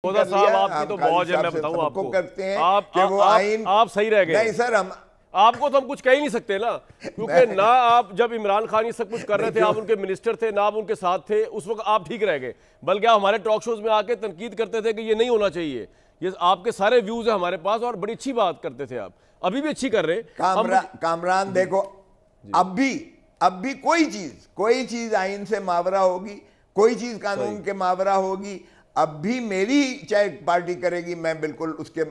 साहब आपकी तो मौज है, मैं बताऊं आपको करते हैं आप कि वो आइन आप सही रह गए। नहीं सर, हम आपको तो हम कुछ कह ही नहीं सकते ना, क्योंकि ना आप जब इमरान खान ये सब कुछ कर रहे थे, आप उनके मिनिस्टर थे, ना आप उनके साथ थे, उस वक्त आप ठीक रह गए। बल्कि आप हमारे टॉक शोज में आके तनकीद करते थे कि ये नहीं होना चाहिए, ये आपके सारे व्यूज है हमारे पास, और बड़ी अच्छी बात करते थे आप, अभी भी अच्छी कर रहे हैं। कामरान देखो, अब भी कोई चीज आइन से मावरा होगी, कोई चीज कानून के मावरा होगी। अब भी मेरी चाहे पार्टी करेगी, मैं बिल्कुल उसके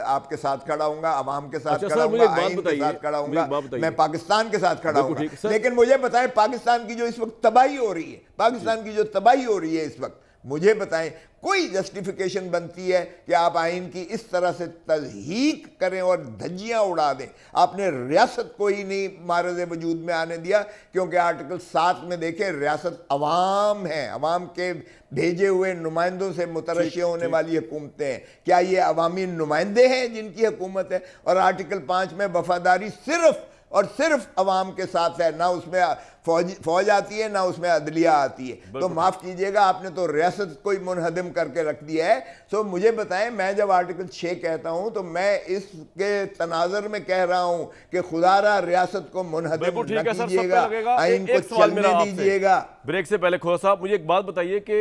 आपके साथ खड़ा हूंगा, अवाम के साथ खड़ा हूंगा, आइन के साथ खड़ा हूंगा, मैं पाकिस्तान के साथ खड़ा हूंगा। लेकिन मुझे बताएं, पाकिस्तान की जो इस वक्त तबाही हो रही है, पाकिस्तान की जो तबाही हो रही है इस वक्त, मुझे बताएं कोई जस्टिफिकेशन बनती है कि आप आइन की इस तरह से तज़हीक करें और धज्जियां उड़ा दें? आपने रियासत को ही नहीं मारज़ वजूद में आने दिया, क्योंकि आर्टिकल 7 में देखें, रियासत अवाम है, अवाम के भेजे हुए नुमाइंदों से मुतरशिया होने वाली हुकूमतें हैं। क्या ये अवामी नुमाइंदे हैं जिनकी हुकूमत है? और आर्टिकल 5 में वफादारी सिर्फ और सिर्फ अवाम के साथ है, ना उसमें फौज आती है, ना उसमें अदलिया आती है। तो माफ कीजिएगा, आपने तो रियासत को ही मुनहदम करके रख दिया है। तो मुझे बताएं, मैं जब आर्टिकल 6 कहता हूं तो मैं इसके तनाजर में कह रहा हूं कि खुदारा रियासत को मुनहदम न कीजिएगा, आइन को चलने दीजिएगा। ब्रेक से पहले खोसा साहब, मुझे एक बात बताइए कि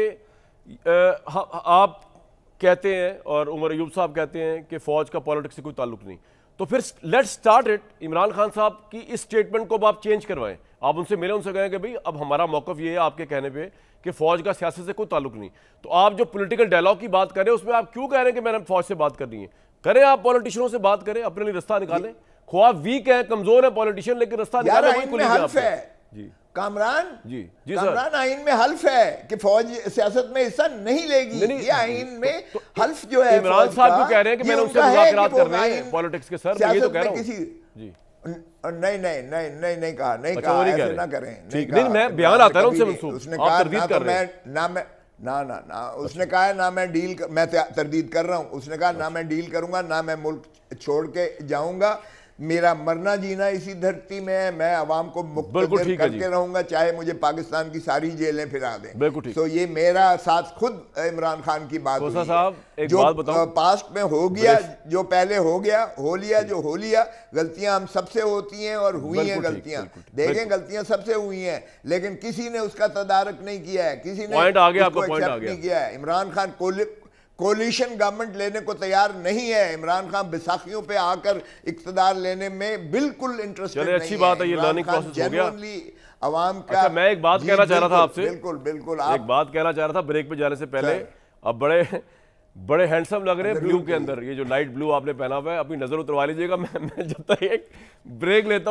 आप कहते हैं और उमर अयूब साहब कहते हैं कि फौज का पॉलिटिक्स से कोई ताल्लुक नहीं, तो फिर let's start it. Imran Khan साहब की इस स्टेटमेंट को आप चेंज करवाएं, आप उनसे मिले, उनसे कहें कि भाई अब हमारा मौकफ ये है आपके कहने पे कि फौज का सियासत से कोई ताल्लुक नहीं। तो आप जो पॉलिटिकल डायलॉग की बात कर रहे हैं, उसमें आप क्यों कह रहे हैं कि मैंने फौज से बात करनी है? करें, आप पॉलिटिशियनों से बात करें, अपने लिए रास्ता निकालें। ख्वाब वीक है, कमजोर है पॉलिटिशियन, लेकिन रास्ता निकालें। जी कामरान, जी कामरान, आइन में हल्फ है कि फौज सियासत में हिस्सा नहीं लेगी। ये आइन में हल्फ जो है, इमरान साहब क्यों कह रहे हैं कि मैंने उनसे मुज़ाकरात कर रहे हैं पॉलिटिक्स के? सर मैं ये तो कह रहा हूं जी, नहीं कहा, ऐसे ना करें। ठीक नहीं, मैं बयान आता है उनसे मंसूब, उसने कहा उसने कहा ना मैं मैं तरदीद कर रहा हूं। उसने कहा ना मैं डील करूंगा, ना मैं मुल्क छोड़ के जाऊंगा, मेरा मरना जीना इसी धरती में है, मैं अवाम को मुक्तदिर करके रहूंगा, चाहे मुझे पाकिस्तान की सारी जेलें फिरा दें। तो ये मेरा साथ खुद इमरान खान की बात हुई है। जो पास्ट में हो गया, जो पहले हो गया, हो लिया, जो हो लिया। गलतियां हम सबसे होती हैं और हुई हैं गलतियां, देखें गलतियां सबसे हुई हैं, लेकिन किसी ने उसका तदारक नहीं किया है, किसी ने उसको एक्सेप्ट नहीं किया है। इमरान खान कोलिशन गवर्नमेंट लेने को तैयार नहीं है। इमरान खान बैसाखियों पे आकर इक्तदार लेने में बिल्कुल इंटरेस्टेड नहीं है। अच्छी बात है, ये लर्निंग प्रोसेस हो गया अवाम का। मैं एक बात कहना चाह रहा था आपसे, बिल्कुल एक बात कहना चाह रहा था ब्रेक पे जाने से पहले। अब बड़े हैंडसम लग रहे हैं ब्लू के अंदर, ये जो लाइट ब्लू आपने पहना हुआ है, अपनी नजर उतरवा लीजिएगा। मैं जब तक एक ब्रेक लेता हूँ